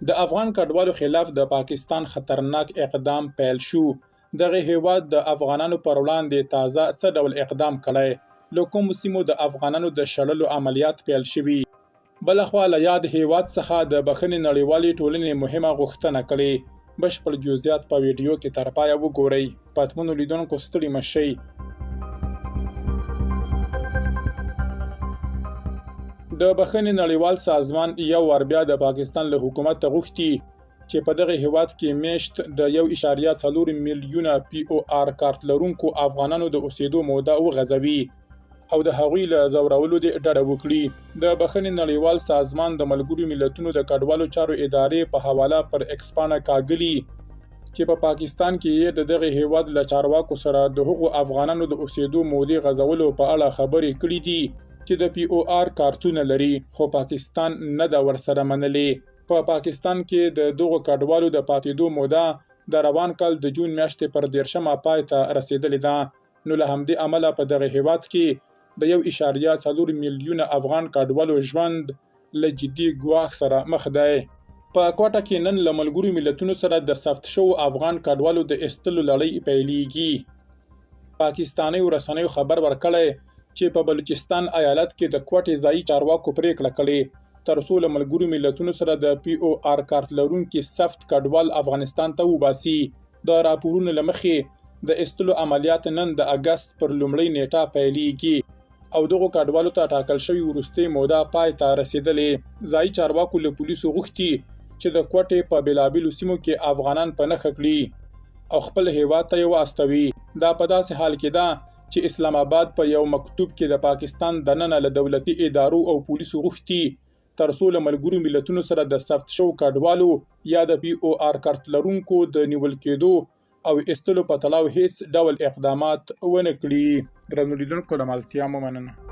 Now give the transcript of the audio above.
د افغان کډوالو خلاف د پاکستان خطرناک اقدام پیل شو. دغه هیواد د افغانانو پر وړاندې تازه څه ډول اقدام کړی؟ له کومو سیمو د افغانانو د شړلو عملیات پیل شوي؟ بلخوا له یاد هیواد څخه د بخښنې نړیوالې ټولنې مهمه غوښتنه کړې. بشپړ جزئیات په ویډیو کې تر پایه وګورئ. پاتمنو لیدونکو ستړي مه شئ. د بخښنې نړیوال سازمان یو وار بیا د پاکستان له حکومت غوښتي چې په دغه هیواد کې میشت د 1.4 میلیونه POR کارت لرونکو افغانانو د اوسېدو موده وغځوي او د هغوی له ځورولو دې ډډه وکړي. د بخښنې نړیوال سازمان د ملګرو ملتونو د کډوالو چارو ادارې په حواله پر ایکس پاڼه کاږلي چې په پاکستان کې د دغه هیواد له چارواکو سره د هغو افغانانو د اوسېدو مودې غځولو په اړه خبرې کړې دي چې د POR کارتونه لري، خو پاکستان نه ده ورسره منلې. په پاکستان کې د دغو کډوالو د پاتېدو موده د روان کال د جون میاشتې پر 13 پای ته رسېدلې ده. نو له همدې امله په دغه هیواد کې د 1.4 میلیونه افغان کډوالو ژوند له جدي ګواښ سره مخ دی. په کوټه کې نن له ملګرو ملتونو سره د ثبت شوو افغان کډوالو د ایستلو لړۍ پیلېږي. پاکستاني رسنیو خبر ورکړی چې په بلوچستان ایالت کې د کوټې ځایي چارواکو پریکړه کړې تر څو له ملګرو ملتونو سره د POR کارت لرونکي سفت کډوال افغانستان ته وباسي. د راپورونو له مخې د ایستلو عملیات نن د اګست پر لومړۍ نیټه پیلېږي او دغو کډوالو ته ټاکل شوې وروستۍ موده پای ته رسېدلې. ځایي چارواکو له پولیسو غوښتي چې د کوټې په بېلابېلو سیمو کې افغانان په نښه کړي او خپل هیواد ته یې واستوي. دا په داسې حال کې ده چې اسلام آباد په یو مکتوب کې د پاکستان دننه له دولتي ادارو او پولیسو غوښتي تر څو له ملګرو ملتونو سره د ثبت شوو کډوالو یا د POR کارت لرونکو د نیول کېدو او ایستلو په تړاو هیڅ ډول اقدامات ونه کړي. درنو لیدونکو له ملتیا مو مننه.